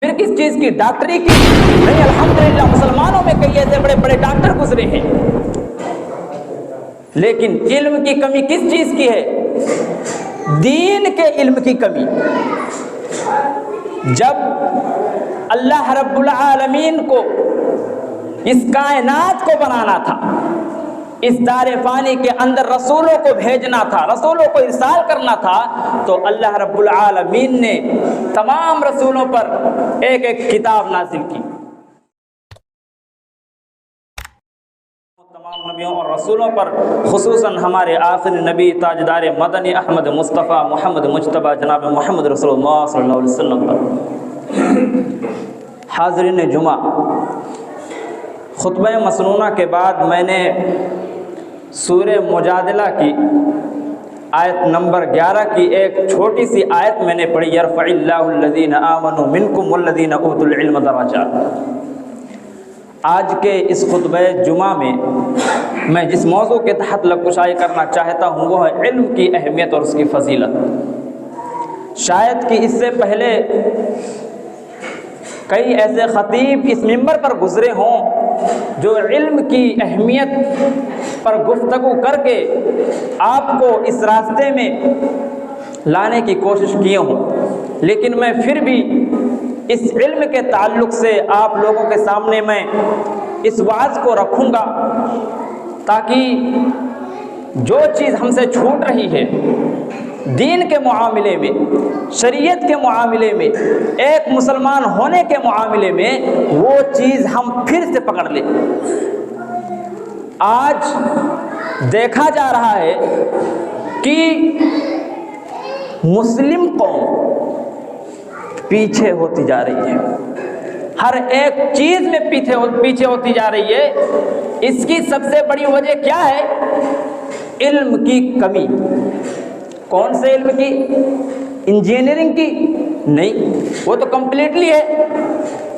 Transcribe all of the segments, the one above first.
پھر کس چیز کی؟ ڈاکٹری کی؟ نہیں، الحمدللہ مسلمانوں میں کئی ایسے بڑے بڑے ڈاکٹر گزرے ہیں، لیکن علم کی کمی کس چیز کی ہے؟ دین کے علم کی کمی۔ جب اللہ رب العالمین کو اس کائنات کو بنانا تھا، اس دار فانی کے اندر رسولوں کو بھیجنا تھا، رسولوں کو ارسال کرنا تھا، تو اللہ رب العالمین نے تمام رسولوں پر ایک ایک کتاب نازل کی، تمام نبیوں اور رسولوں پر، خصوصاً ہمارے آخری نبی تاجدار مدنی احمد مصطفیٰ محمد مجتبیٰ جناب محمد رسول اللہ صلی اللہ علیہ وسلم پر۔ حاضرین جمعہ، خطبہ مسنونہ کے بعد میں نے سورہ مجادلہ کی آیت نمبر 11 کی ایک چھوٹی سی آیت میں نے پڑھی، یرفع اللہ الذین آمنوا منکم والذین اوتوا العلم درجات۔ آج کے اس خطبہ جمعہ میں میں جس موضوع کے تحت لغوشائی کرنا چاہتا ہوں وہ ہے علم کی اہمیت اور اس کی فضیلت۔ شاید کہ اس سے پہلے کئی ایسے خطیب اس منبر پر گزرے ہوں جو علم کی اہمیت پر گفتگو کر کے آپ کو اس راستے میں لانے کی کوشش کیے ہوں، لیکن میں پھر بھی اس علم کے تعلق سے آپ لوگوں کے سامنے میں اس وعظ کو رکھوں گا تاکہ جو چیز ہم سے چھوٹ رہی ہے دین کے معاملے میں، شریعت کے معاملے میں، ایک مسلمان ہونے کے معاملے میں، وہ چیز ہم پھر سے پکڑ لیں۔ آج دیکھا جا رہا ہے کہ مسلم قوم پیچھے ہوتی جا رہی ہے، ہر ایک چیز میں پیچھے ہوتی جا رہی ہے۔ اس کی سب سے بڑی وجہ کیا ہے؟ علم کی کمی۔ کون سے علم کی؟ انجینئرنگ کی؟ نہیں، وہ تو کمپلیٹلی ہے۔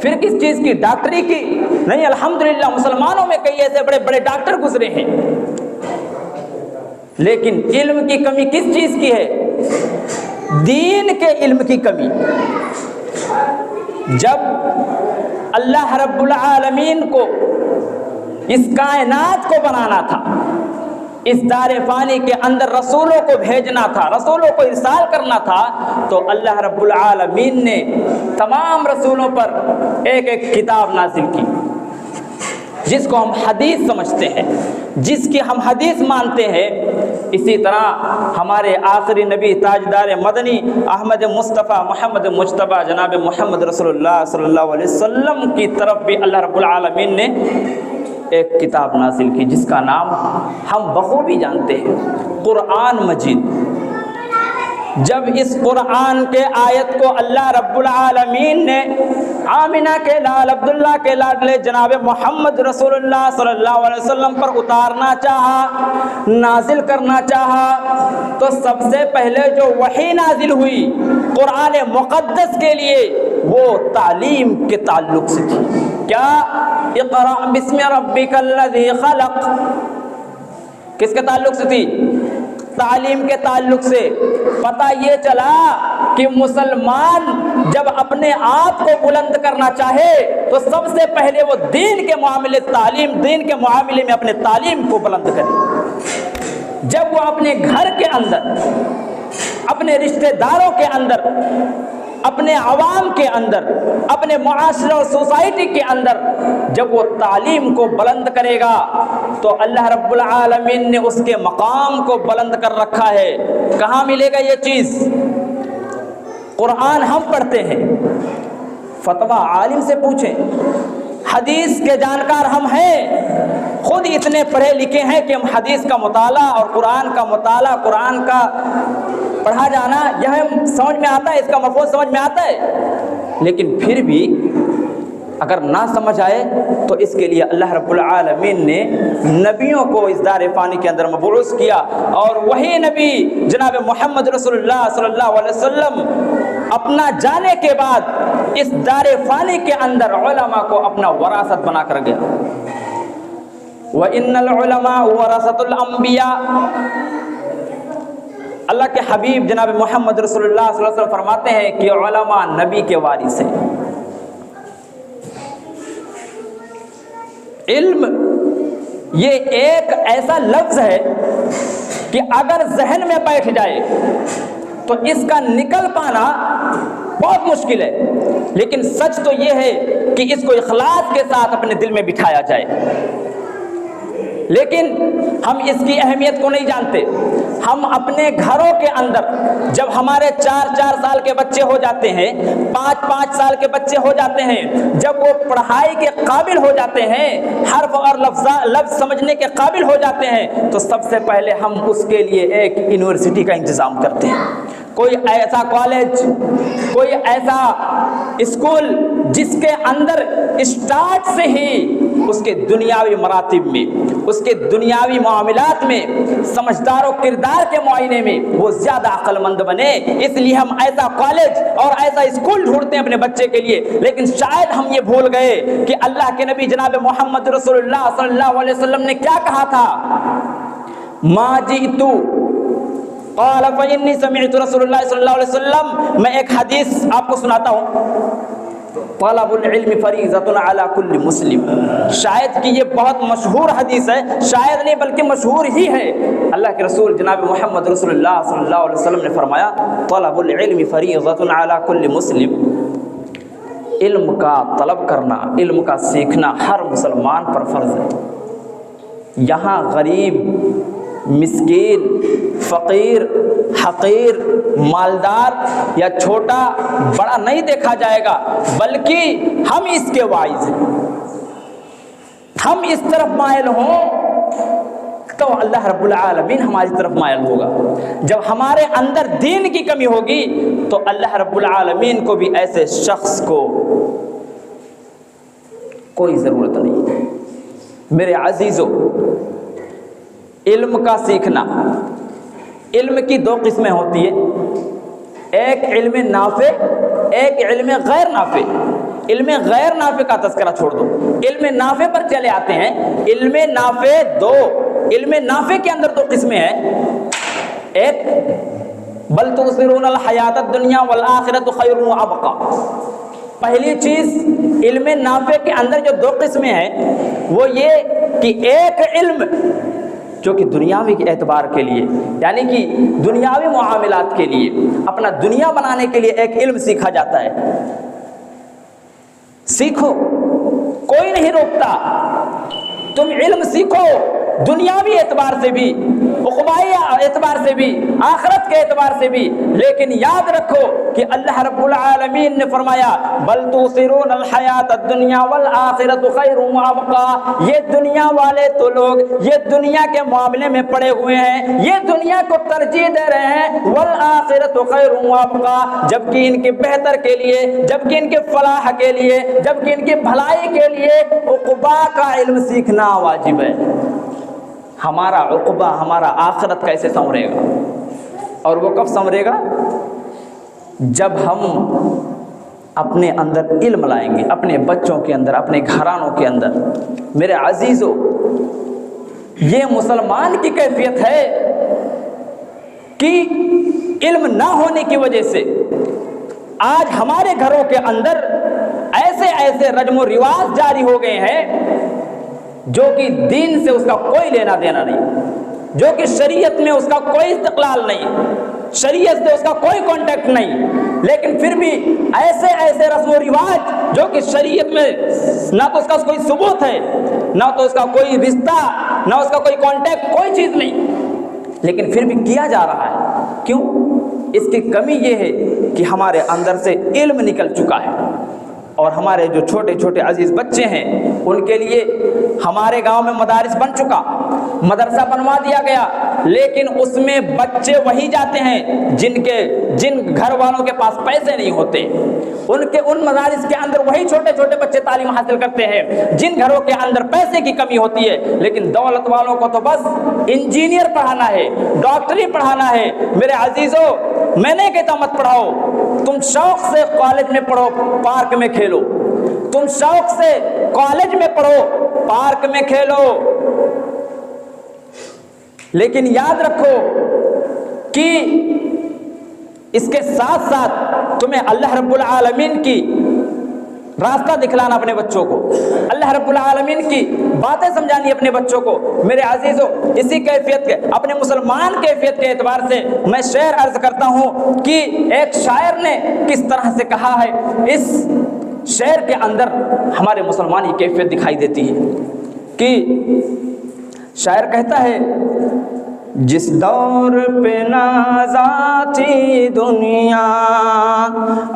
پھر کس چیز کی؟ ڈاکٹری کی؟ نہیں، الحمدللہ مسلمانوں میں کئی ایسے بڑے بڑے ڈاکٹر گزرے ہیں، لیکن علم کی کمی کس چیز کی ہے؟ دین کے علم کی کمی۔ جب اللہ رب العالمین کو اس کائنات کو بنانا تھا، اس دار فانی کے اندر رسولوں کو بھیجنا تھا، رسولوں کو ارسال کرنا تھا، تو اللہ رب العالمین نے تمام رسولوں پر ایک ایک کتاب نازل کی، جس کو ہم حدیث سمجھتے ہیں، جس کی ہم حدیث مانتے ہیں۔ اسی طرح ہمارے آخری نبی تاجدار مدنی احمد مصطفیٰ محمد مجتبیٰ جناب محمد رسول اللہ صلی اللہ علیہ وسلم کی طرف بھی اللہ رب العالمین نے ایک کتاب نازل کی، جس کا نام ہم بخوبی جانتے ہیں، قرآن مجید۔ جب اس قرآن کے آیت کو اللہ رب العالمین نے آمنہ کے لال عبداللہ کے لاڈلے جناب محمد رسول اللہ صلی اللہ علیہ وسلم پر اتارنا چاہا، نازل کرنا چاہا، تو سب سے پہلے جو وحی نازل ہوئی قرآن مقدس کے لیے وہ تعلیم کے تعلق سے تھی۔ کیا؟ اقرأ بسم ربک الذی خلق۔ کس کے تعلق سے تھی؟ تعلیم کے تعلق سے۔ پتہ یہ چلا کہ مسلمان جب اپنے آپ کو بلند کرنا چاہے تو سب سے پہلے وہ دین کے معاملے دین کے معاملے میں اپنے تعلیم کو بلند کرے۔ جب وہ اپنے گھر کے اندر، اپنے رشتہ داروں کے اندر، اپنے عوام کے اندر، اپنے معاشرہ اور سوسائٹی کے اندر جب وہ تعلیم کو بلند کرے گا تو اللہ رب العالمین نے اس کے مقام کو بلند کر رکھا ہے۔ کہاں ملے گا یہ چیز؟ قرآن ہم پڑھتے ہیں، فتویٰ عالم سے پوچھیں، حدیث کے جانکار ہم ہیں، خود اتنے پڑھے لکھے ہیں کہ ہم حدیث کا مطالعہ اور قرآن کا مطالعہ، قرآن کا پڑھا جانا یہ سمجھ میں آتا ہے، اس کا مفہوم سمجھ میں آتا ہے، لیکن پھر بھی اگر نہ سمجھ آئے تو اس کے لیے اللہ رب العالمین نے نبیوں کو اس دار فانی کے اندر مبعوث کیا، اور وہی نبی جناب محمد رسول اللہ صلی اللہ علیہ وسلم اپنا جانے کے بعد اس دار فانی کے اندر علماء کو اپنا وراثت بنا کر گیا۔ وَإِنَّ الْعُلَمَاءَ وَرَثَةُ الْأَنْبِيَاءِ۔ اللہ کے حبیب جناب محمد رسول اللہ صلی اللہ علیہ وسلم فرماتے ہیں کہ علماء نبی کے وارث ہیں۔ علم یہ ایک ایسا لفظ ہے کہ اگر ذہن میں بیٹھ جائے تو اس کا نکل پانا بہت مشکل ہے، لیکن سچ تو یہ ہے کہ اس کو اخلاص کے ساتھ اپنے دل میں بٹھایا جائے۔ لیکن ہم اس کی اہمیت کو نہیں جانتے۔ ہم اپنے گھروں کے اندر جب ہمارے 4 سال کے بچے ہو جاتے ہیں، 5 سال کے بچے ہو جاتے ہیں، جب وہ پڑھائی کے قابل ہو جاتے ہیں، حرف اور لفظ سمجھنے کے قابل ہو جاتے ہیں، تو سب سے پہلے ہم اس کے لیے ایک یونیورسٹی کا انتظام کرتے ہیں، کوئی ایسا کالج، کوئی ایسا اسکول جس کے اندر اسٹارٹ سے ہی اس کے دنیاوی مراتب میں، اس کے دنیاوی معاملات میں، سمجھدار و کردار کے معائنے میں وہ زیادہ عقل مند بنے۔ اس لیے ہم ایسا کالج اور ایسا اسکول ڈھونڈتے ہیں اپنے بچے کے لیے، لیکن شاید ہم یہ بھول گئے کہ اللہ کے نبی جناب محمد رسول اللہ صلی اللہ علیہ وسلم نے کیا کہا تھا؟ ما جئتو قال فإني سمعت رسول اللہ صلی اللہ علیہ وسلم، میں ایک حدیث آپ کو سناتا ہوں، طلب العلم فریضۃ علی کل مسلم۔ شاید کہ یہ بہت مشہور حدیث ہے، شاید نہیں بلکہ مشہور ہی ہے۔ اللہ کے رسول جناب محمد رسول اللہ صلی اللہ علیہ وسلم نے فرمایا طلب العلم فریضۃ علی کل مسلم، علم کا طلب کرنا، علم کا سیکھنا ہر مسلمان پر فرض ہے۔ یہاں غریب، مسکین، فقیر، حقیر، مالدار یا چھوٹا بڑا نہیں دیکھا جائے گا، بلکہ ہم اس کے واعظ ہیں۔ ہم اس طرف مائل ہوں تو اللہ رب العالمین ہماری طرف مائل ہوگا۔ جب ہمارے اندر دین کی کمی ہوگی تو اللہ رب العالمین کو بھی ایسے شخص کو کوئی ضرورت نہیں۔ میرے عزیزو، علم کا سیکھنا، علم کی 2 قسمیں ہوتی ہیں، ایک علم نافع، ایک علم غیر نافع۔ علم غیر نافع کا تذکرہ چھوڑ دو، علم نافع پر چلے آتے ہیں۔ علم نافع علم نافع کے اندر 2 قسمیں ہیں، ایک بل تؤثرون الحیات الدنیا والآخرۃ خیر وابقی۔ پہلی چیز علم نافع کے اندر جو 2 قسمیں ہیں وہ یہ کہ ایک علم جو کہ دنیاوی کے اعتبار کے لیے، یعنی کہ دنیاوی معاملات کے لیے، اپنا دنیا بنانے کے لیے ایک علم سیکھا جاتا ہے۔ سیکھو، کوئی نہیں روکتا، تم علم سیکھو، دنیاوی اعتبار سے بھی، عقبائی اعتبار سے بھی، آخرت کے اعتبار سے بھی، لیکن یاد رکھو کہ اللہ رب العالمین نے فرمایا بل تؤثرون الحیات الدنیا والآخرۃ خیر وابقی۔ یہ دنیا والے تو لوگ یہ دنیا کے معاملے میں پڑے ہوئے ہیں، یہ دنیا کو ترجیح دے رہے ہیں، والآخرۃ خیر وابقی، جبکہ ان کے بہتر کے لیے، جبکہ ان کے فلاح کے لیے، جبکہ ان کی بھلائی کے لیے عقبا کا علم سیکھنا واجب ہے۔ ہمارا عقبہ، ہمارا آخرت کیسے سنورے گا؟ اور وہ کب سنورے گا؟ جب ہم اپنے اندر علم لائیں گے، اپنے بچوں کے اندر، اپنے گھرانوں کے اندر۔ میرے عزیزو، یہ مسلمان کی کیفیت ہے کہ علم نہ ہونے کی وجہ سے آج ہمارے گھروں کے اندر ایسے رسم و رواج جاری ہو گئے ہیں جو کہ دین سے اس کا کوئی لینا دینا نہیں، جو کہ شریعت میں اس کا کوئی استقلال نہیں، شریعت سے اس کا کوئی کانٹیکٹ نہیں، لیکن پھر بھی ایسے رسم و رواج جو کہ شریعت میں نہ تو اس کا کوئی ثبوت ہے، نہ تو اس کا کوئی رشتہ، نہ اس کا کوئی کانٹیکٹ، کوئی چیز نہیں، لیکن پھر بھی کیا جا رہا ہے۔ کیوں؟ اس کی کمی یہ ہے کہ ہمارے اندر سے علم نکل چکا ہے، اور ہمارے جو چھوٹے چھوٹے عزیز بچے ہیں ان کے لیے ہمارے گاؤں میں مدارس بن چکا، مدرسہ بنوا دیا گیا، لیکن اس میں بچے وہی جاتے ہیں جن گھر والوں کے پاس پیسے نہیں ہوتے، ان مدارس کے اندر وہی چھوٹے چھوٹے بچے تعلیم حاصل کرتے ہیں جن گھروں کے اندر پیسے کی کمی ہوتی ہے، لیکن دولت والوں کو تو بس انجینئر پڑھانا ہے، ڈاکٹری پڑھانا ہے۔ میرے عزیزو، میں نہیں کہتا مت پڑھاؤ، تم شوق سے کالج میں پڑھو، پارک میں کھیلو، تم شوق سے کالج میں پڑھو، پارک میں کھیلو، لیکن یاد رکھو کہ اس کے ساتھ ساتھ تمہیں اللہ رب العالمین کی راستہ دکھلانا اپنے بچوں کو، اللہ رب العالمین کی باتیں سمجھانی اپنے بچوں کو۔ میرے عزیزوں، اسی کیفیت کے اپنے مسلمان کیفیت کے اعتبار سے میں شعر عرض کرتا ہوں کہ ایک شاعر نے کس طرح سے کہا ہے۔ اس شعر کے اندر ہمارے مسلمان کی کیفیت دکھائی دیتی ہے کہ شاعر کہتا ہے، جس دور پہ نازا تھی دنیا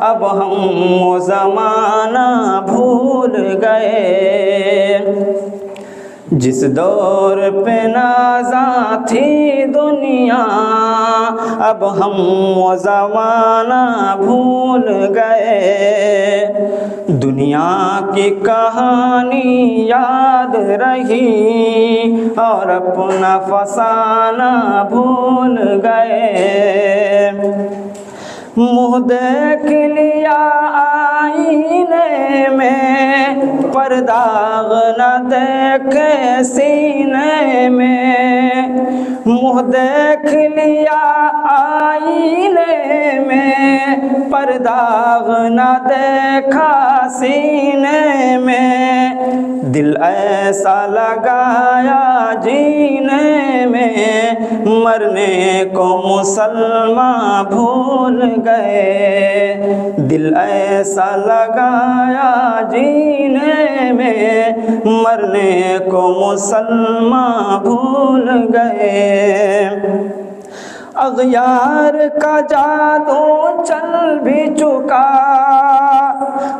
اب ہم وہ زمانہ بھول گئے، جس دور پہ نازا تھی دنیا اب ہم وہ زمانہ بھول گئے، دنیا کی کہانی یاد رہی اور اپنا فسانہ بھول گئے، منہ دیکھ لیا آئینے میں پر داغ نہ دیکھے سینے میں، منہ دیکھ لیا آئینے میں پر داغ نہ دیکھا سینے میں، دل ایسا لگایا جینے میں مرنے کو مسلمان بھول گئے، دل ایسا لگایا جینے میں مرنے کو مسلمان بھول گئے، اغیار کا جادو چل بھی چکا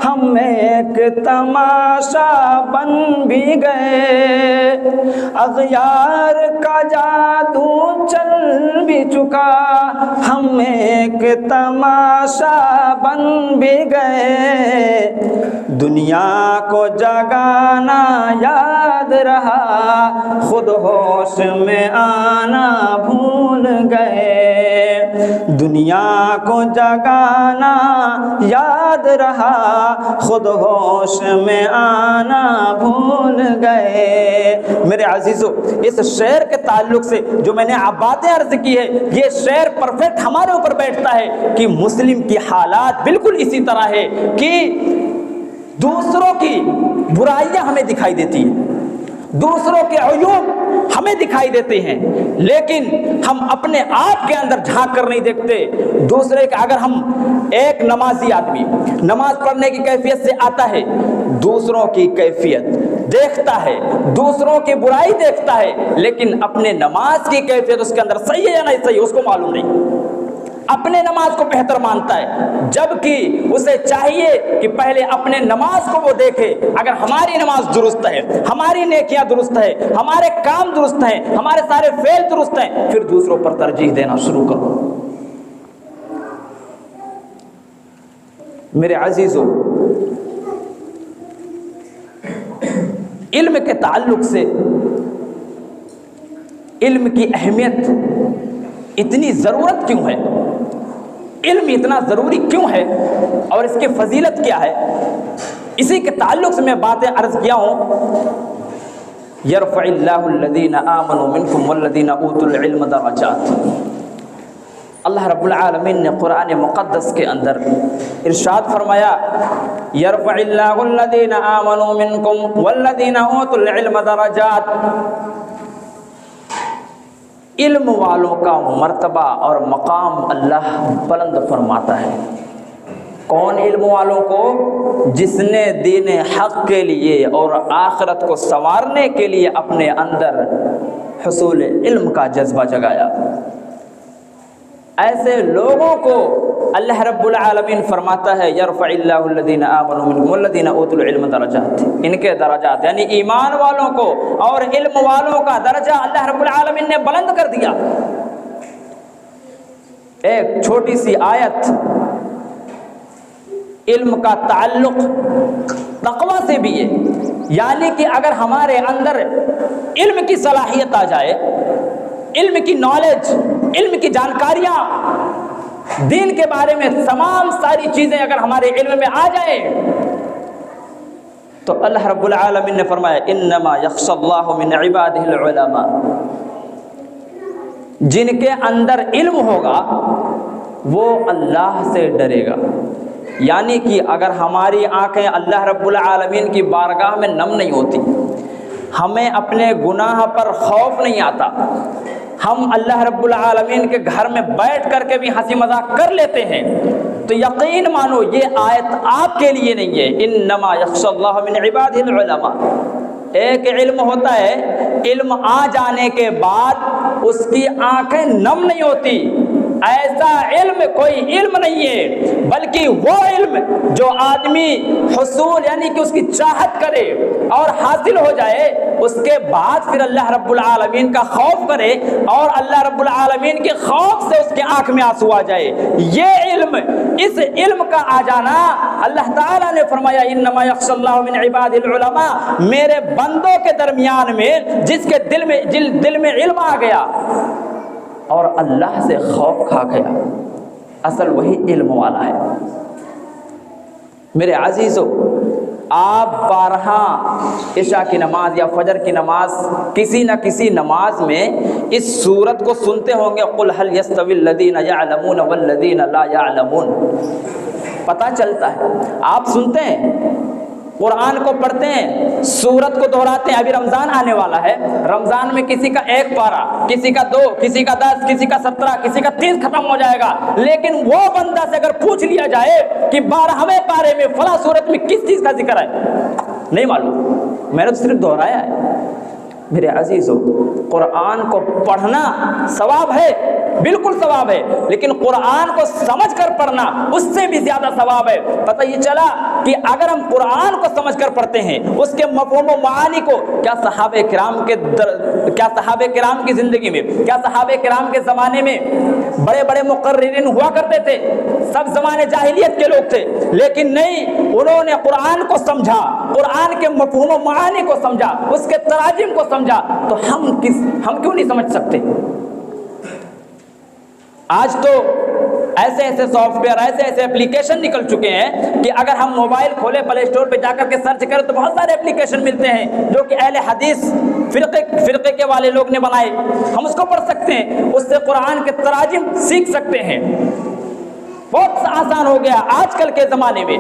ہم ایک تماشا بن بھی گئے، اغیار کا جادو چل بھی چکا ہم ایک تماشا بن بھی گئے، دنیا کو جگانا یاد رہا خود ہوش میں آنا بھول گئے، دنیا کو جگانا یاد رہا خود ہوش میں آنا بھول گئے۔ میرے عزیزو، اس شعر کے تعلق سے جو میں نے باتیں عرض کی ہے، یہ شعر پرفیکٹ ہمارے اوپر بیٹھتا ہے کہ مسلم کی حالات بالکل اسی طرح ہے کہ دوسروں کی برائیاں ہمیں دکھائی دیتی ہیں، دوسروں کے عیوب ہمیں دکھائی دیتے ہیں، لیکن ہم اپنے آپ کے اندر جھانک کر نہیں دیکھتے۔ دوسرے کا اگر ہم ایک نمازی آدمی نماز پڑھنے کی کیفیت سے آتا ہے، دوسروں کی کیفیت دیکھتا ہے، دوسروں کی برائی دیکھتا ہے، لیکن اپنے نماز کی کیفیت اس کے اندر صحیح ہے یا نہیں صحیح اس کو معلوم نہیں، اپنے نماز کو بہتر مانتا ہے، جبکہ اسے چاہیے کہ پہلے اپنے نماز کو وہ دیکھے، اگر ہماری نماز درست ہے، ہماری نیکیاں درست ہے، ہمارے کام درست ہیں، ہمارے سارے فعل درست ہیں، پھر دوسروں پر ترجیح دینا شروع کرو۔ میرے عزیزو، علم کے تعلق سے علم کی اہمیت اتنی ضرورت کیوں ہے، علم اتنا ضروری کیوں ہے اور اس کی فضیلت کیا ہے، اسی کے تعلق سے میں باتیں عرض کیا ہوں۔ یرفع اللہ الذین آمنوا منکم والذین اوتوا العلم درجات، اللہ رب العالمین نے قرآن مقدس کے اندر ارشاد فرمایا، یرفع اللہ الذین آمنوا منکم والذین اوتوا العلم درجات، علم والوں کا مرتبہ اور مقام اللہ بلند فرماتا ہے۔ کون علم والوں کو؟ جس نے دین حق کے لیے اور آخرت کو سنوارنے کے لیے اپنے اندر حصول علم کا جذبہ جگایا، ایسے لوگوں کو اللہ رب العالمین فرماتا ہے یرفع اللہ الذین آمنوا منکم والذین اوتوا العلم درجات، ان کے درجات یعنی ایمان والوں کو اور علم والوں کا درجہ اللہ رب العالمین نے بلند کر دیا۔ ایک چھوٹی سی آیت، علم کا تعلق تقوی سے بھی ہے، یعنی کہ اگر ہمارے اندر علم کی صلاحیت آ جائے، علم کی نالج، علم کی جانکاریاں، دین کے بارے میں تمام ساری چیزیں اگر ہمارے علم میں آ جائیں، تو اللہ رب العالمین نے فرمایا انما یخشی اللہ من عبادہ العلماء، جن کے اندر علم ہوگا وہ اللہ سے ڈرے گا، یعنی کہ اگر ہماری آنکھیں اللہ رب العالمین کی بارگاہ میں نم نہیں ہوتی، ہمیں اپنے گناہ پر خوف نہیں آتا، ہم اللہ رب العالمین کے گھر میں بیٹھ کر کے بھی ہنسی مذاق کر لیتے ہیں، تو یقین مانو یہ آیت آپ کے لیے نہیں ہے۔ انما یخشی اللہ من عبادہ العلماء۔ ایک علم ہوتا ہے، علم آ جانے کے بعد اس کی آنکھیں نم نہیں ہوتی، ایسا علم کوئی علم نہیں ہے، بلکہ وہ علم جو آدمی حصول یعنی کہ اس کی چاہت کرے اور حاصل ہو جائے، اس کے بعد پھر اللہ رب العالمین کا خوف کرے اور اللہ رب العالمین کے خوف سے اس کے آنکھ میں آنسو آ جائے۔ یہ علم، اس علم کا آ جانا، اللہ تعالیٰ نے فرمایا انما یخشی اللہ من عباد العلماء، میرے بندوں کے درمیان میں جس کے دل میں علم آ گیا اور اللہ سے خوف کھا گیا، اصل وہی علم والا ہے۔ میرے عزیزو، آپ بارہا عشاء کی نماز یا فجر کی نماز، کسی نہ کسی نماز میں اس سورت کو سنتے ہوں گے، قل هل يستوي الذين يعلمون والذين لا يعلمون۔ پتہ چلتا ہے، آپ سنتے ہیں، قرآن کو پڑھتے ہیں، سورت کو دہراتے ہیں۔ ابھی رمضان آنے والا ہے، رمضان میں کسی کا 1 پارہ، کسی کا 2، کسی کا 10، کسی کا 17، کسی کا 30 ختم ہو جائے گا، لیکن وہ بندہ سے اگر پوچھ لیا جائے کہ 12ویں پارے میں فلاں سورت میں کس چیز کا ذکر ہے، نہیں معلوم، میں نے تو صرف دہرایا ہے۔ میرے عزیزو، قرآن کو پڑھنا ثواب ہے، بالکل ثواب ہے، لیکن قرآن کو سمجھ کر پڑھنا اس سے بھی زیادہ ثواب ہے۔ پتہ یہ چلا کہ اگر ہم قرآن کو سمجھ کر پڑھتے ہیں، اس کے مفہوم و معانی کو، کیا صحابہ کرام کی زندگی میں، کیا صحابہ کرام کے زمانے میں بڑے بڑے مقررین ہوا کرتے تھے؟ سب زمانے جاہلیت کے لوگ تھے، لیکن نہیں، انہوں نے قرآن کو سمجھا، قرآن کے مفہوم و معانی کو سمجھا، اس کے تراجم کو سمجھا، تو ہم کیوں نہیں سمجھ سکتے؟ آج تو ایسے سافٹ ویئر، ایسے اپلیکیشن نکل چکے ہیں کہ اگر ہم موبائل کھولے، پلے اسٹور پہ جا کر کے سرچ کریں تو بہت سارے اپلیکیشن ملتے ہیں جو کہ اہل حدیث فرقے کے والے لوگ نے بنائے، ہم اس کو پڑھ سکتے ہیں، اس سے قرآن کے تراجم سیکھ سکتے ہیں۔ بہت آسان ہو گیا آج کل کے زمانے میں۔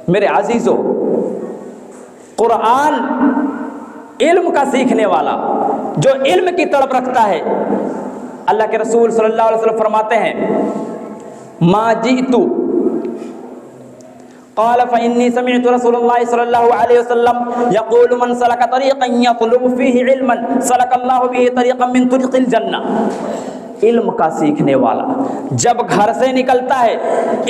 میرے عزیزو، قرآن علم کا سیکھنے والا، جو علم کی طلب رکھتا ہے، اللہ کے رسول صلی اللہ علیہ وسلم فرماتے ہیں ما جئت قال فإني سمعت رسول الله صلی اللہ علیہ وسلم يقول من سلك طريقا يطلب فيه علما سلك الله به طريقا من طرق الجنة۔ علم کا سیکھنے والا جب گھر سے نکلتا ہے،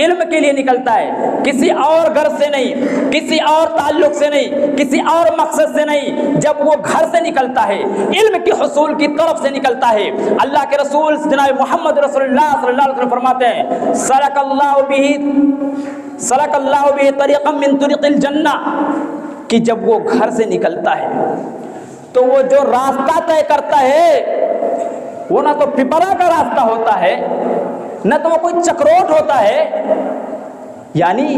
علم کے لیے نکلتا ہے، کسی اور گھر سے نہیں، کسی اور تعلق سے نہیں، کسی اور مقصد سے نہیں، جب وہ گھر سے نکلتا ہے، علم کے حصول کی طرف سے نکلتا ہے، اللہ کے رسول جناب محمد رسول اللہ صلی اللہ علیہ وسلم فرماتے ہیں سلک اللہ به طریقا من طرق الجنہ، کہ جب وہ گھر سے نکلتا ہے تو وہ جو راستہ طے کرتا ہے وہ نہ تو پپرا کا راستہ ہوتا ہے، نہ تو وہ کوئی چکروٹ ہوتا ہے، یعنی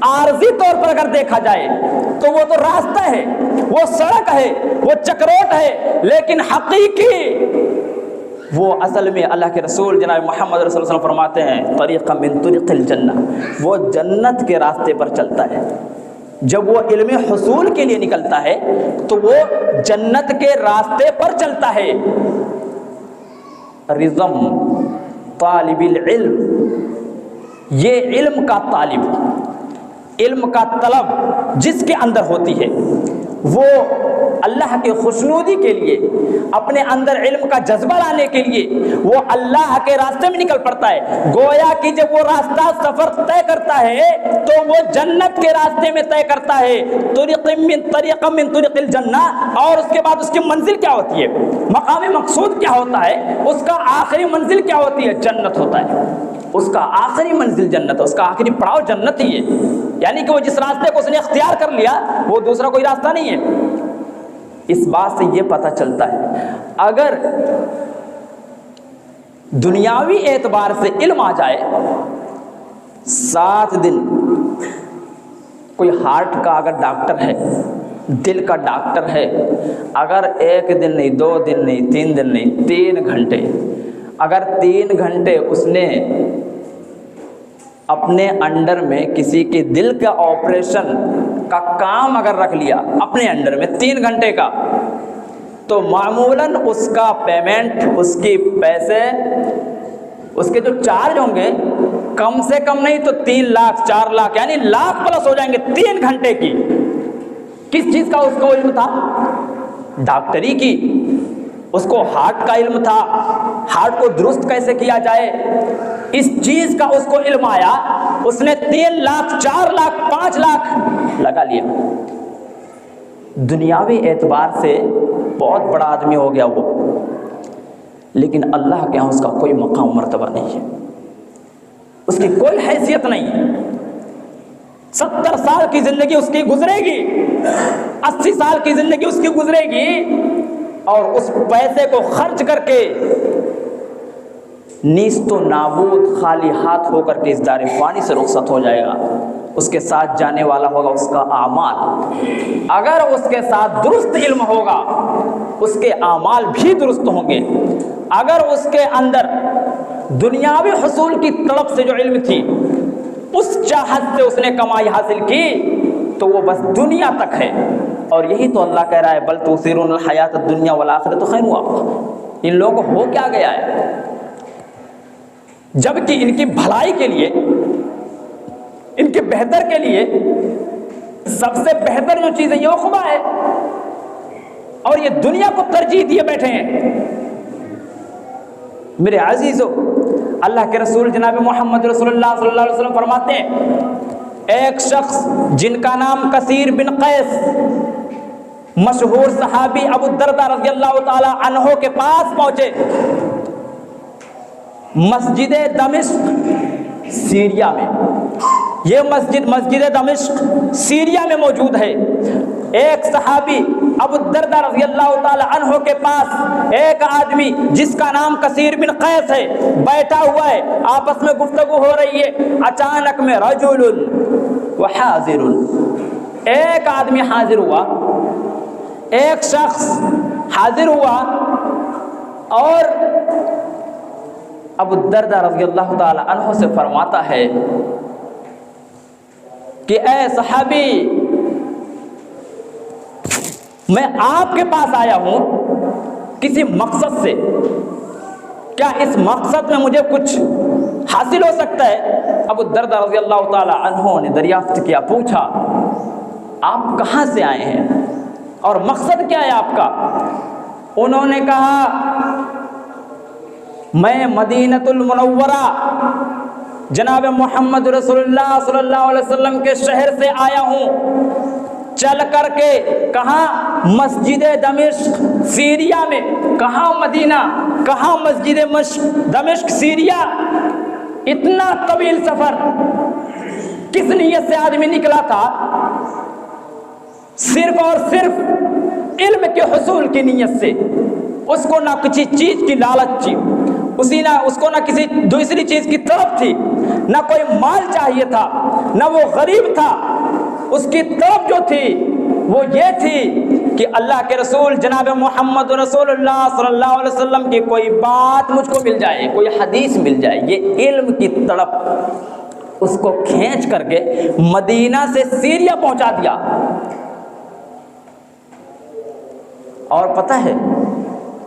عارضی طور پر اگر دیکھا جائے تو وہ تو راستہ ہے، وہ سڑک ہے، وہ چکروٹ ہے، لیکن حقیقی وہ اصل میں اللہ کے رسول جناب محمد رسول اللہ فرماتے ہیں طریقہ من طرق الجنہ، وہ جنت کے راستے پر چلتا ہے۔ جب وہ علم حصول کے لیے نکلتا ہے تو وہ جنت کے راستے پر چلتا ہے۔ رزم طالب العلم، یہ علم کا طالب، علم کا طلب جس کے اندر ہوتی ہے، وہ اللہ کے خوشنودی کے لیے، اپنے اندر علم کا جذبہ لانے کے لیے وہ اللہ کے راستے میں نکل پڑتا ہے۔ گویا کہ جب وہ راستہ سفر طے کرتا ہے تو وہ جنت کے راستے میں طے کرتا ہے، طریق من طرق الجنہ، اور اس کے بعد اس کی منزل کیا ہوتی ہے، مقام مقصود کیا ہوتا ہے، اس کا آخری منزل کیا ہوتی ہے، جنت ہوتا ہے۔ اس کا آخری منزل جنت ہے، اس کا آخری پڑاؤ جنت ہی ہے، یعنی کہ وہ جس راستے کو اس نے اختیار کر لیا وہ دوسرا کوئی راستہ نہیں ہے۔ اس بات سے یہ پتہ چلتا ہے اگر دنیاوی اعتبار سے علم آ جائے، 7 دن کوئی ہارٹ کا اگر ڈاکٹر ہے، دل کا ڈاکٹر ہے، اگر 1 دن نہیں، 2 دن نہیں، 3 دن نہیں، 3 گھنٹے، اگر 3 گھنٹے اس نے اپنے انڈر میں کسی کے دل کا آپریشن کا کام اگر رکھ لیا اپنے انڈر میں 3 گھنٹے کا، تو معمولاً اس کا پیمنٹ، اس کی پیسے، اس کے جو چارج ہوں گے کم سے کم نہیں تو 3 لاکھ 4 لاکھ یعنی لاکھ پلس ہو جائیں گے 3 گھنٹے کی۔ کس چیز کا اس کو علم تھا؟ ڈاکٹری کی، اس کو ہارٹ کا علم تھا، ہارٹ کو درست کیسے کیا جائے، اس چیز کا اس کو علم آیا، اس نے 3 لاکھ 4 لاکھ 5 لاکھ لگا لیا۔ دنیاوی اعتبار سے بہت بڑا آدمی ہو گیا وہ، لیکن اللہ کے ہاں اس کا کوئی مقام مرتبہ نہیں ہے، اس کی کوئی حیثیت نہیں۔ 70 سال کی زندگی اس کی گزرے گی، 80 سال کی زندگی اس کی گزرے گی، اور اس پیسے کو خرچ کر کے نیست و نابود خالی ہاتھ ہو کر کے اس دار فانی سے رخصت ہو جائے گا۔ اس کے ساتھ جانے والا ہوگا اس کا اعمال، اگر اس کے ساتھ درست علم ہوگا اس کے اعمال بھی درست ہوں گے، اگر اس کے اندر دنیاوی حصول کی طلب سے جو علم تھی، اس چاہت سے اس نے کمائی حاصل کی، تو وہ بس دنیا تک ہے۔ اور یہی تو اللہ کہہ رہا ہے بل تؤثرون الحیات الدنیا والآخرۃ خیر وابقیٰ۔ ان لوگوں کو ہو کیا گیا ہے، جبکہ ان کی بھلائی کے لیے، ان کے بہتر کے لیے سب سے بہتر جو چیز ہے یہ عقبہ ہے، اور یہ دنیا کو ترجیح دیے بیٹھے ہیں۔ میرے عزیزو، اللہ کے رسول جناب محمد رسول اللہ صلی اللہ علیہ وسلم فرماتے ہیں، ایک شخص جن کا نام کثیر بن قیس، مشہور صحابی ابو الدرداء رضی اللہ تعالی عنہ کے پاس پہنچے۔ مسجد دمشق سیریا میں، یہ مسجد دمشق سیریا میں موجود ہے۔ ایک صحابی ابو الدرداء رضی اللہ تعالی عنہ کے پاس ایک آدمی جس کا نام کثیر بن قیس ہے بیٹھا ہوا ہے، آپس میں گفتگو ہو رہی ہے۔ اچانک میں رجل وحاضر، ایک آدمی حاضر ہوا، ایک شخص حاضر ہوا، اور ابو الدرداء رضی اللہ تعالی عنہ سے فرماتا ہے کہ اے صحابی، میں آپ کے پاس آیا ہوں کسی مقصد سے، کیا اس مقصد میں مجھے کچھ حاصل ہو سکتا ہے؟ ابو الدرداء رضی اللہ تعالی عنہ نے دریافت کیا، پوچھا آپ کہاں سے آئے ہیں اور مقصد کیا ہے آپ کا؟ انہوں نے کہا میں مدینۃ المنورہ جناب محمد رسول اللہ صلی اللہ علیہ وسلم کے شہر سے آیا ہوں، چل کر کے کہاں مسجد دمشق سیریا میں، کہاں مدینہ، کہاں مسجد دمشق سیریا، اتنا طویل سفر کس نیت سے آدمی نکلا تھا؟ صرف اور صرف علم کے حصول کی نیت سے۔ اس کو نہ کسی چیز کی لالچ تھی، اس کو نہ کسی دوسری چیز کی طلب تھی، نہ کوئی مال چاہیے تھا، نہ وہ غریب تھا۔ اس کی طلب جو تھی وہ یہ تھی کہ اللہ کے رسول جناب محمد رسول اللہ صلی اللہ علیہ وسلم کی کوئی بات مجھ کو مل جائے، کوئی حدیث مل جائے۔ یہ علم کی طلب اس کو کھینچ کر کے مدینہ سے سیریا پہنچا دیا۔ اور پتہ ہے،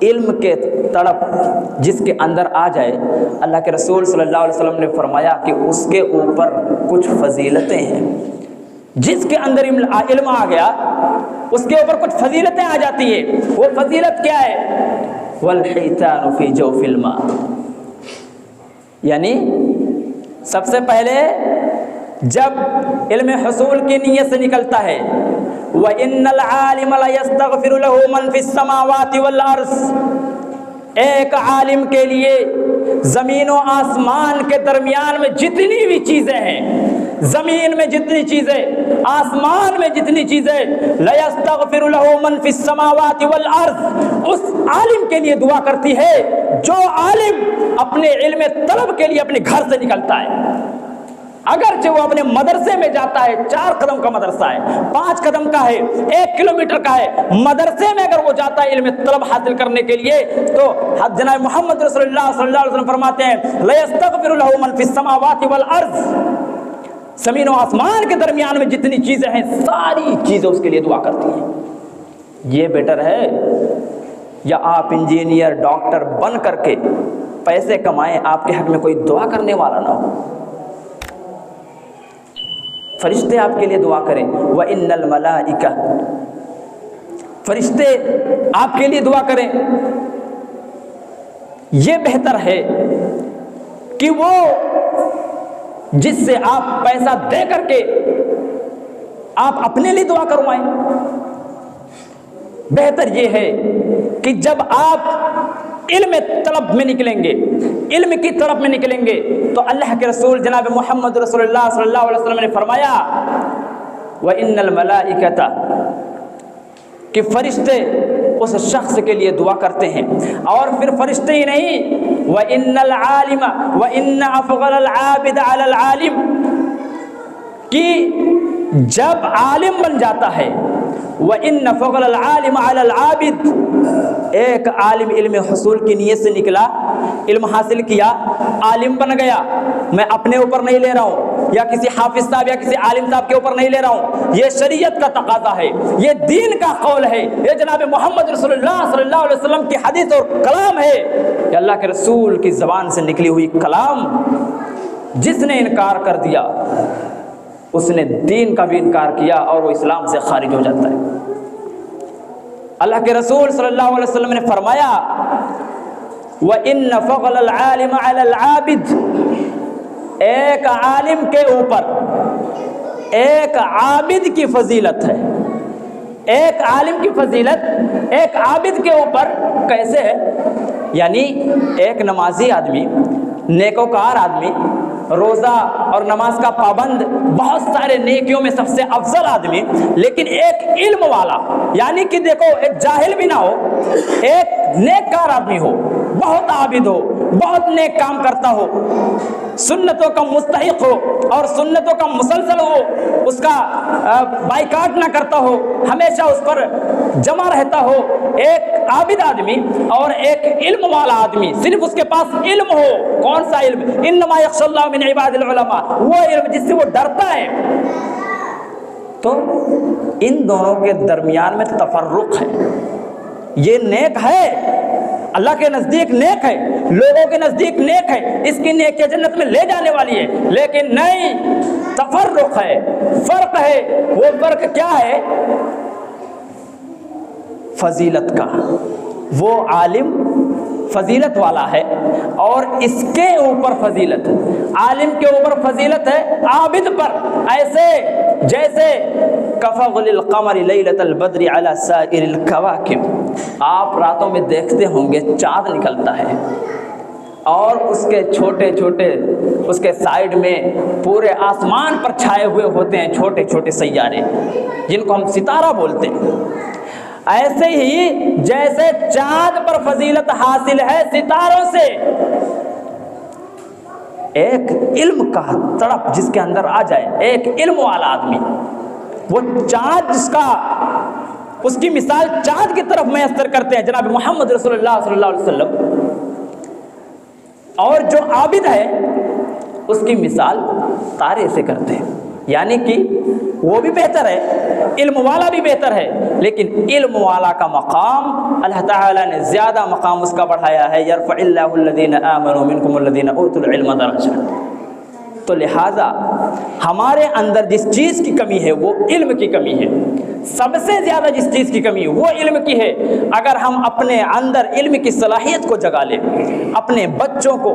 علم کے طلب جس کے اندر آ جائے، اللہ کے رسول صلی اللہ علیہ وسلم نے فرمایا کہ اس کے اوپر کچھ فضیلتیں ہیں۔ جس کے اندر علم آ گیا اس کے اوپر کچھ فضیلتیں آ جاتی ہیں۔ وہ فضیلت کیا ہے؟ والحیتان فی جوف الماء، یعنی سب سے پہلے جب علم حصول کی نیت سے نکلتا ہے، وَإِنَّ الْعَالِمَ لَيَسْتَغْفِرُ لَهُ مَنْ فِي السَّمَاوَاتِ وَالْأَرْضِ، ایک عالم کے لیے زمین و آسمان کے درمیان میں جتنی بھی چیزیں ہیں، زمین میں جتنی چیزیں، آسمان میں جتنی چیزیں، لَيَسْتَغْفِرُ لَهُ مَنْ فِي السَّمَاوَاتِ وَالْأَرْضِ، اس عالم کے لیے دعا کرتی ہے جو عالم اپنے علم طلب کے لیے اپنے گھر سے نکلتا ہے۔ اگرچہ وہ اپنے مدرسے میں جاتا ہے، 4 قدم کا مدرسہ ہے، 5 قدم کا ہے، 1 کلومیٹر کا ہے، مدرسے میں اگر وہ جاتا ہے علم طلب حاصل کرنے کے لیے، تو جناب محمد رسول اللہ صلی اللہ علیہ وسلم فرماتے ہیں لَيَسْتَغْفِرُ لَهُ مَنْ فِي السَّمَاوَاتِ وَالْأَرْضِ، زمین و آسمان کے درمیان میں جتنی چیزیں ہیں ساری چیزیں اس کے لیے دعا کرتی ہیں۔ یہ بیٹر ہے یا آپ انجینئر ڈاکٹر بن کر کے پیسے کمائیں، آپ کے حق میں کوئی دعا کرنے والا نہ ہو؟ فرشتے آپ کے لیے دعا کریں، وَإِنَّ الْمَلَائِكَةَ، فرشتے آپ کے لیے دعا کریں۔ یہ بہتر ہے کہ وہ جس سے آپ پیسہ دے کر کے آپ اپنے لیے دعا کروائیں۔ بہتر یہ ہے کہ جب آپ علم طلب میں نکلیں گے، علم کی طلب میں نکلیں گے، تو اللہ کے رسول جناب محمد رسول اللہ صلی اللہ علیہ وسلم نے فرمایا وَإِنَّ الْمَلَائِكَةَ، کہ فرشتے اس شخص کے لیے دعا کرتے ہیں۔ اور پھر فرشتے ہی نہیں، وَإِنَّ الْعَالِمَ وَإِنَّ أَفْضَلَ الْعَابِدَ عَلَى الْعَالِمِ، کہ جب عالم بن جاتا ہے، وَإِنَّ فَضْلَ الْعَالِمَ عَلَى الْعَابِدِ، ایک عالم علم حصول کی نیت سے نکلا، علم حاصل کیا، عالم بن گیا، میں اپنے اوپر نہیں لے رہا ہوں یا کسی حافظ صاحب یا کسی عالم صاحب کے اوپر نہیں لے رہا ہوں، یہ شریعت کا تقاضا ہے، یہ دین کا قول ہے، یہ جناب محمد رسول اللہ صلی اللہ علیہ وسلم کی حدیث اور کلام ہے، کہ اللہ کے رسول کی زبان سے نکلی ہوئی کلام۔ جس نے انکار کر دیا اس نے دین کا بھی انکار کیا اور وہ اسلام سے خارج ہو جاتا ہے۔ اللہ کے رسول صلی اللہ علیہ وسلم نے فرمایا وَإِنَّ فَضْلَ الْعَالِمَ عَلَى الْعَابِدِ، ایک عالم کے اوپر ایک عابد کی فضیلت ہے۔ ایک عالم کی فضیلت ایک عابد کے اوپر کیسے ہے؟ یعنی ایک نمازی آدمی، نیکوکار آدمی، روزہ اور نماز کا پابند، بہت سارے نیکیوں میں سب سے افضل آدمی، لیکن ایک علم والا، یعنی کہ دیکھو ایک جاہل بھی نہ ہو، ایک نیک کار آدمی ہو، بہت عابد ہو، بہت نیک کام کرتا ہو، سنتوں کا مستحق ہو اور سنتوں کا مسلسل ہو، اس کا بائیکاٹ نہ کرتا ہو، ہمیشہ اس پر جمع رہتا ہو، ایک عابد آدمی اور ایک علم والا آدمی، صرف اس کے پاس علم ہو۔ کون سا علم؟ انما یخشی اللہ من عباد العلماء، وہ علم جس سے وہ ڈرتا ہے۔ تو ان دونوں کے درمیان میں تفرق ہے۔ یہ نیک ہے، اللہ کے نزدیک نیک ہے، لوگوں کے نزدیک نیک ہے، اس کی نیکی جنت میں لے جانے والی ہے، لیکن نہیں، تفرق ہے، فرق ہے۔ وہ فرق کیا ہے؟ فضیلت کا۔ وہ عالم فضیلت والا ہے اور اس کے اوپر فضیلت ہے، عالم کے اوپر فضیلت ہے، عابد پر ایسے جیسے کفضل القمر لیلۃ البدر علی سائر الکواکب، آپ راتوں میں دیکھتے ہوں گے چاند نکلتا ہے اور اس کے چھوٹے چھوٹے اس کے سائیڈ میں پورے آسمان پر چھائے ہوئے ہوتے ہیں چھوٹے چھوٹے سیارے، جن کو ہم ستارہ بولتے ہیں۔ ایسے ہی جیسے چاند پر فضیلت حاصل ہے ستاروں سے، ایک علم کا تڑپ جس کے اندر آ جائے، ایک علم والا آدمی، وہ چاند جس کا اس کی مثال چاند کی طرف میسر کرتے ہیں جناب محمد رسول اللہ صلی اللہ علیہ وسلم، اور جو عابد ہے اس کی مثال تارے سے کرتے ہیں، یعنی کہ وہ بھی بہتر ہے، علم والا بھی بہتر ہے، لیکن علم والا کا مقام اللہ تعالیٰ نے زیادہ مقام اس کا بڑھایا ہے، یرفع اللہ الذین آمنوا منکم الذین اوتوا العلم درجات۔ تو لہٰذا ہمارے اندر جس چیز کی کمی ہے وہ علم کی کمی ہے، سب سے زیادہ جس چیز کی کمی ہے وہ علم کی ہے۔ اگر ہم اپنے اندر علم کی صلاحیت کو جگا لیں، اپنے بچوں کو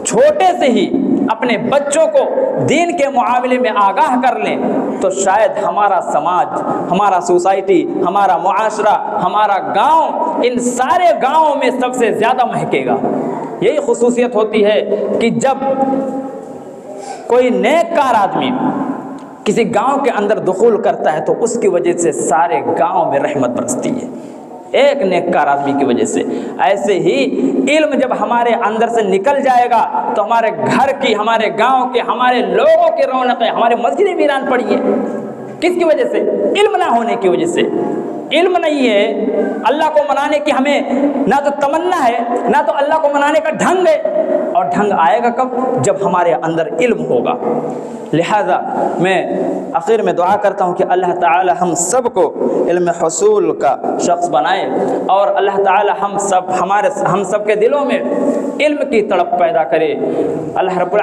چھوٹے سے ہی اپنے بچوں کو دین کے معاملے میں آگاہ کر لیں، تو شاید ہمارا سماج، ہمارا سوسائٹی، ہمارا معاشرہ، ہمارا گاؤں، ان سارے گاؤں میں سب سے زیادہ مہکے گا۔ یہی خصوصیت ہوتی ہے کہ جب کوئی نیک کار آدمی کسی گاؤں کے اندر دخول کرتا ہے تو اس کی وجہ سے سارے گاؤں میں رحمت برستی ہے۔ ایک نیککار آدمی کی وجہ سے۔ ایسے ہی علم جب ہمارے اندر سے نکل جائے گا تو ہمارے گھر کی، ہمارے گاؤں کے، ہمارے لوگوں کی رونقیں، ہماری مسجدیں ویران پڑی ہیں۔ کس کی وجہ سے؟ علم نہ ہونے کی وجہ سے۔ علم نہیں ہے اللہ کو منانے کی، ہمیں نہ تو تمنا ہے نہ تو اللہ کو منانے کا ڈھنگ ہے، اور ڈھنگ آئے گا کب؟ جب ہمارے اندر علم ہوگا۔ لہذا میں آخر میں دعا کرتا ہوں کہ اللہ تعالی ہم سب کو علم حصول کا شخص بنائے، اور اللہ تعالی ہم سب کے دلوں میں علم کی تڑپ پیدا کرے۔ اللہ رب العالمین